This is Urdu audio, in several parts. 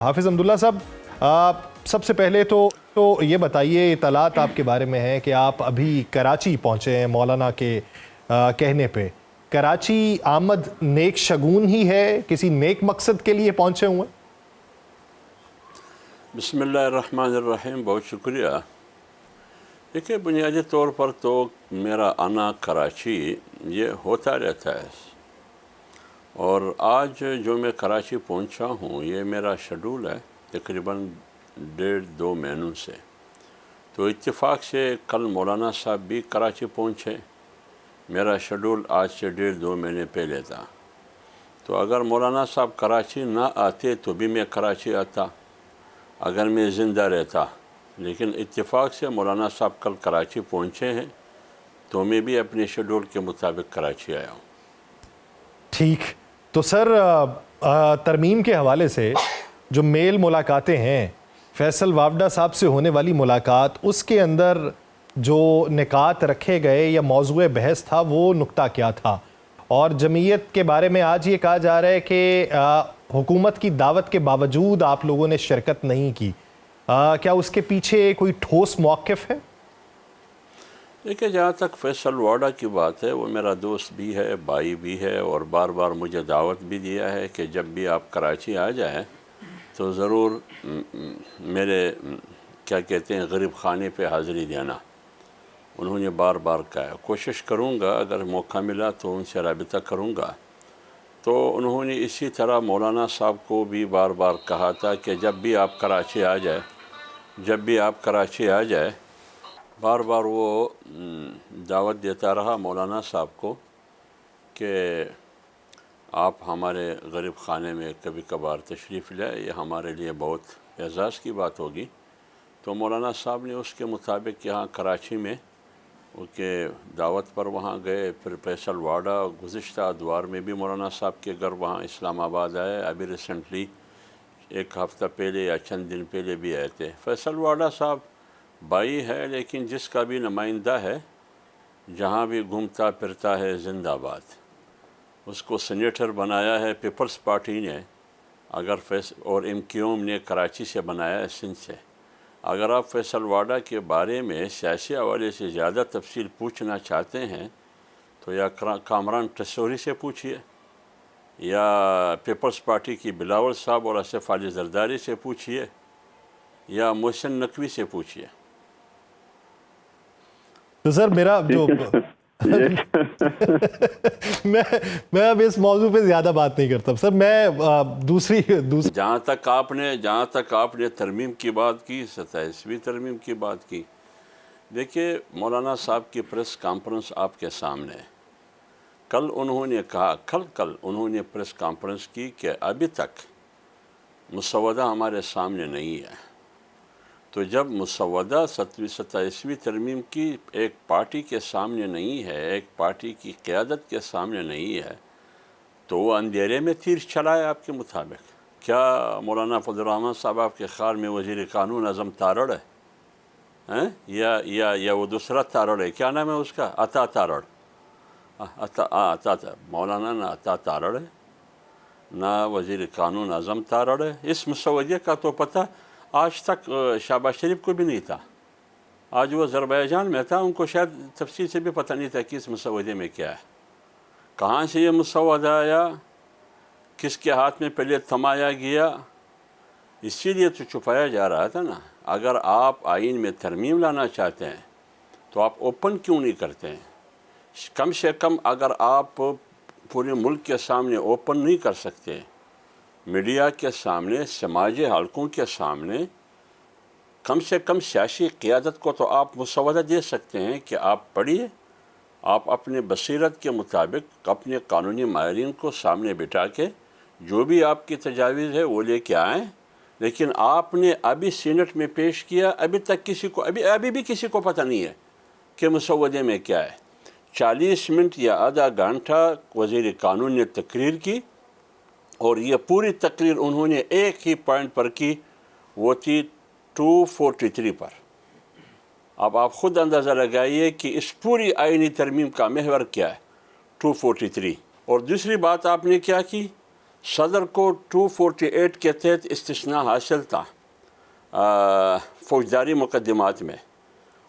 حافظ حمداللہ صاحب، سب سے پہلے تو یہ بتائیے، اطلاعات آپ کے بارے میں ہے کہ آپ ابھی کراچی پہنچے ہیں مولانا کے کہنے پہ۔ کراچی آمد نیک شگون ہی ہے، کسی نیک مقصد کے لیے پہنچے ہوئے؟ بسم اللہ الرحمن الرحیم، بہت شکریہ۔ دیکھیے، بنیادی طور پر تو میرا آنا کراچی یہ ہوتا رہتا ہے، اور آج جو میں کراچی پہنچا ہوں یہ میرا شیڈول ہے تقریباً 1.5-2 مہینوں سے۔ تو اتفاق سے کل مولانا صاحب بھی کراچی پہنچے۔ میرا شیڈول آج سے 1.5-2 مہینے پہلے تھا۔ تو اگر مولانا صاحب کراچی نہ آتے تو بھی میں کراچی آتا اگر میں زندہ رہتا، لیکن اتفاق سے مولانا صاحب کل کراچی پہنچے ہیں تو میں بھی اپنے شیڈول کے مطابق کراچی آیا ہوں۔ ٹھیک، تو سر ترمیم کے حوالے سے جو میل ملاقاتیں ہیں، فیصل وافدہ صاحب سے ہونے والی ملاقات، اس کے اندر جو نکات رکھے گئے یا موضوع بحث تھا وہ نکتہ کیا تھا؟ اور جمعیت کے بارے میں آج یہ کہا جا رہا ہے کہ حکومت کی دعوت کے باوجود آپ لوگوں نے شرکت نہیں کی، کیا اس کے پیچھے کوئی ٹھوس موقف ہے؟ دیکھیں، جہاں تک فیصل واڈا کی بات ہے، وہ میرا دوست بھی ہے، بھائی بھی ہے، اور بار بار مجھے دعوت بھی دیا ہے کہ جب بھی آپ کراچی آ جائیں تو ضرور میرے کیا کہتے ہیں غریب خانے پہ حاضری دینا۔ انہوں نے بار بار کہا، کوشش کروں گا اگر موقع ملا تو ان سے رابطہ کروں گا۔ تو انہوں نے اسی طرح مولانا صاحب کو بھی بار بار کہا تھا کہ جب بھی آپ کراچی آ جائے، بار بار وہ دعوت دیتا رہا مولانا صاحب کو کہ آپ ہمارے غریب خانے میں کبھی کبھار تشریف لائے، یہ ہمارے لیے بہت اعزاز کی بات ہوگی۔ تو مولانا صاحب نے اس کے مطابق یہاں کراچی میں کہ دعوت پر وہاں گئے، پھر فیصل واڈا گزشتہ اتوار میں بھی مولانا صاحب کے گھر وہاں اسلام آباد آئے، ابھی ریسنٹلی 1 ہفتہ پہلے یا چند دن پہلے بھی آئے تھے۔ فیصل واڈا صاحب بھائی ہے، لیکن جس کا بھی نمائندہ ہے، جہاں بھی گھومتا پھرتا ہے زندہ باد۔ اس کو سینیٹر بنایا ہے پیپلز پارٹی نے، اور ایم کیو ایم نے کراچی سے بنایا ہے، سندھ سے۔ اگر آپ فیصل واڈا کے بارے میں سیاسی حوالے سے زیادہ تفصیل پوچھنا چاہتے ہیں تو یا کامران ٹسوری سے پوچھئے، یا پیپلز پارٹی کی بلاول صاحب اور آصف علی زرداری سے پوچھئے، یا محسن نقوی سے پوچھئے۔ تو سر میرا جو میں اب اس موضوع پہ زیادہ بات نہیں کرتا سر، میں دوسری جہاں تک آپ نے ترمیم کی بات کی، 27ویں ترمیم کی بات کی، دیکھیے مولانا صاحب کی پریس کانفرنس آپ کے سامنے ہے۔ کل انہوں نے کہا، کل انہوں نے پریس کانفرنس کی کہ ابھی تک مسودہ ہمارے سامنے نہیں ہے۔ تو جب مسودہ 27ویں ترمیم کی ایک پارٹی کے سامنے نہیں ہے، ایک پارٹی کی قیادت کے سامنے نہیں ہے، تو وہ اندھیرے میں تیر چلائے آپ کے مطابق۔ کیا مولانا فضل الرحمن صاحب آپ کے خیال میں وزیر قانون اعظم تارڑ ہے؟ یا وہ دوسرا تارڑ ہے؟ کیا نام ہے اس کا؟ عطا تارڑ۔ مولانا نہ عطا تارڑ ہے، نہ وزیر قانون اعظم تارڑ ہے۔ اس مسودے کا تو پتہ آج تک شہباز شریف کو بھی نہیں تھا۔ آج وہ آذربائیجان میں تھا، ان کو شاید تفصیل سے بھی پتہ نہیں تھا کہ اس مسودے میں کیا ہے، کہاں سے یہ مسودہ آیا، کس کے ہاتھ میں پہلے تھمایا گیا۔ اسی لیے تو چھپایا جا رہا تھا نا۔ اگر آپ آئین میں ترمیم لانا چاہتے ہیں تو آپ اوپن کیوں نہیں کرتے ہیں؟ کم سے کم اگر آپ پورے ملک کے سامنے اوپن نہیں کر سکتے، میڈیا کے سامنے، سماجی حلقوں کے سامنے، کم سے کم سیاسی قیادت کو تو آپ مسودہ دے سکتے ہیں کہ آپ پڑھیے، آپ اپنے بصیرت کے مطابق اپنے قانونی ماہرین کو سامنے بٹھا کے جو بھی آپ کی تجاویز ہے وہ لے کے آئیں۔ لیکن آپ نے ابھی سینٹ میں پیش کیا، ابھی تک ابھی بھی کسی کو پتہ نہیں ہے کہ مسودے میں کیا ہے۔ 40 منٹ یا آدھا گھنٹہ وزیر قانون نے تقریر کی، اور یہ پوری تقریر انہوں نے ایک ہی پوائنٹ پر کی، وہ تھی 243 پر۔ اب آپ خود اندازہ لگائیے کہ اس پوری آئینی ترمیم کا محور کیا ہے، 243۔ اور دوسری بات آپ نے کیا کی، صدر کو 248 کے تحت استثناء حاصل تھا فوجداری مقدمات میں.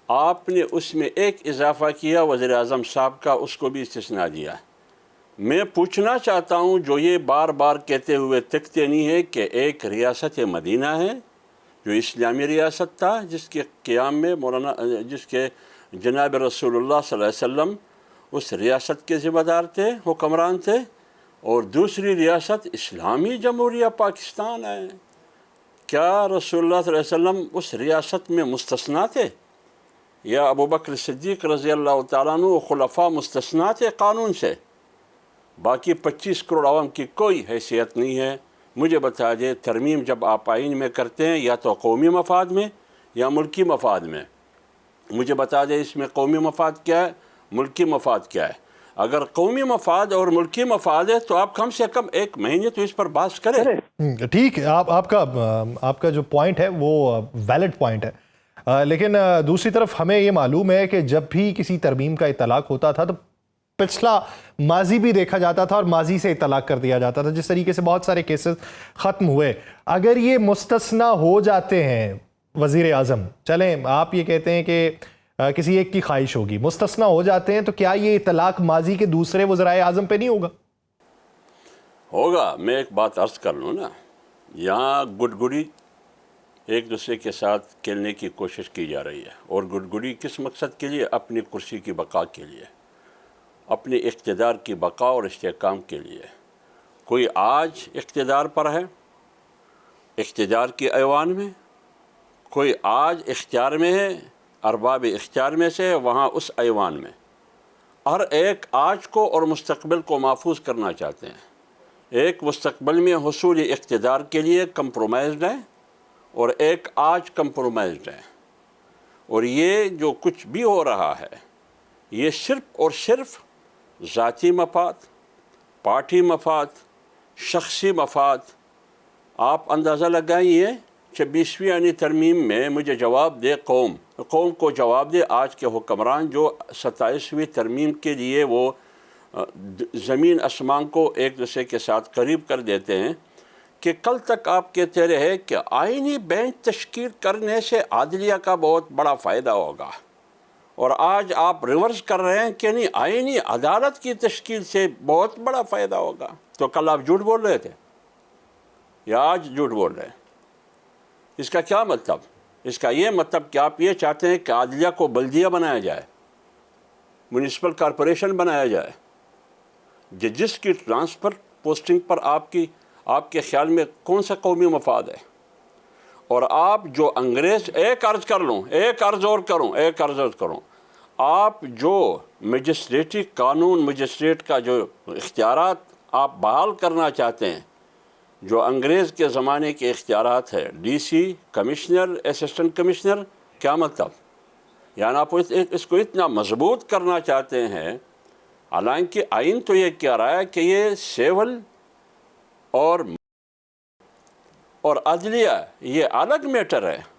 آپ نے اس میں ایک اضافہ کیا، وزیر اعظم صاحب کا، اس کو بھی استثناء دیا. میں پوچھنا چاہتا ہوں، جو یہ بار بار کہتے ہوئے تکتے نہیں ہے کہ ایک ریاست مدینہ ہے جو اسلامی ریاست تھا، جس کے قیام میں جس کے جناب رسول اللہ صلی اللہ علیہ وسلم اس ریاست کے ذمہ دار تھے، حکمران تھے، اور دوسری ریاست اسلامی جمہوریہ پاکستان ہے. کیا رسول اللہ صلی اللہ علیہ وسلم اس ریاست میں مستثنیٰ تھے؟ یا ابو بکر صدیق رضی اللہ تعالیٰ عنہ خلفاء مستثنیٰ تھے قانون سے؟ باقی 25 کروڑ عوام کی کوئی حیثیت نہیں ہے. مجھے بتا دیں، ترمیم جب آپ آئین میں کرتے ہیں یا تو قومی مفاد میں یا ملکی مفاد میں. مجھے بتا دیں اس میں قومی مفاد کیا ہے، ملکی مفاد کیا ہے. اگر قومی مفاد اور ملکی مفاد ہے تو آپ کم سے کم 1 مہینے تو اس پر بحث کریں. ٹھیک ہے، آپ کا جو پوائنٹ ہے وہ ویلڈ پوائنٹ ہے، لیکن دوسری طرف ہمیں یہ معلوم ہے کہ جب بھی کسی ترمیم کا اطلاق ہوتا تھا تو پچھلا ماضی بھی دیکھا جاتا تھا اور ماضی سے اطلاق کر دیا جاتا تھا. جس طریقے سے بہت سارے کیسز ختم ہوئے، اگر یہ مستثنیٰ ہو جاتے ہیں وزیر اعظم، چلیں آپ یہ کہتے ہیں کہ کسی ایک کی خواہش ہوگی، مستثنیٰ ہو جاتے ہیں، تو کیا یہ اطلاق ماضی کے دوسرے وزرائے اعظم پہ نہیں ہوگا؟ ہوگا. میں ایک بات عرض کر لوں نا، یہاں گڈ ایک دوسرے کے ساتھ کھیلنے کی کوشش کی جا رہی ہے، اور گڈ کس مقصد کے لیے؟ اپنی کرسی کی بقا کے لیے، اپنے اقتدار کی بقا اور استحکام کے لیے. کوئی آج اقتدار پر ہے، اقتدار کی ایوان میں، کوئی آج اختیار میں ہے، ارباب اختیار میں سے، وہاں اس ایوان میں. ہر ایک آج کو اور مستقبل کو محفوظ کرنا چاہتے ہیں. ایک مستقبل میں حصول اقتدار کے لیے کمپرومائزڈ ہے، اور ایک آج کمپرومائزڈ ہے. اور یہ جو کچھ بھی ہو رہا ہے، یہ صرف اور صرف ذاتی مفاد، پارٹی مفاد، شخصی مفاد. آپ اندازہ لگائیے 26ویں یعنی ترمیم میں مجھے جواب دے قوم کو جواب دے آج کے حکمران جو 27ویں ترمیم کے لیے وہ زمین آسمان کو ایک دوسرے کے ساتھ قریب کر دیتے ہیں، کہ کل تک آپ کہتے رہے کہ آئینی بینچ تشکیل کرنے سے عدلیہ کا بہت بڑا فائدہ ہوگا، اور آج آپ ریورس کر رہے ہیں کہ نہیں، آئینی عدالت کی تشکیل سے بہت بڑا فائدہ ہوگا. تو کل آپ جھوٹ بول رہے تھے یا آج جھوٹ بول رہے ہیں؟ اس کا کیا مطلب؟ اس کا یہ مطلب کہ آپ یہ چاہتے ہیں کہ عدلیہ کو بلدیہ بنایا جائے، میونسپل کارپوریشن بنایا جائے، جس کی ٹرانسفر پوسٹنگ پر آپ کے خیال میں کون سا قومی مفاد ہے؟ اور آپ جو انگریز، ایک عرض کروں، آپ جو مجسٹریٹی قانون، مجسٹریٹ کا جو اختیارات آپ بحال کرنا چاہتے ہیں، جو انگریز کے زمانے کے اختیارات ہے، D C, commissioner, assistant commissioner, کیا مطلب؟ یعنی آپ اس کو اتنا مضبوط کرنا چاہتے ہیں، حالانکہ آئین تو یہ کہہ رہا ہے کہ یہ سیول اور عدلیہ یہ الگ میٹر ہے.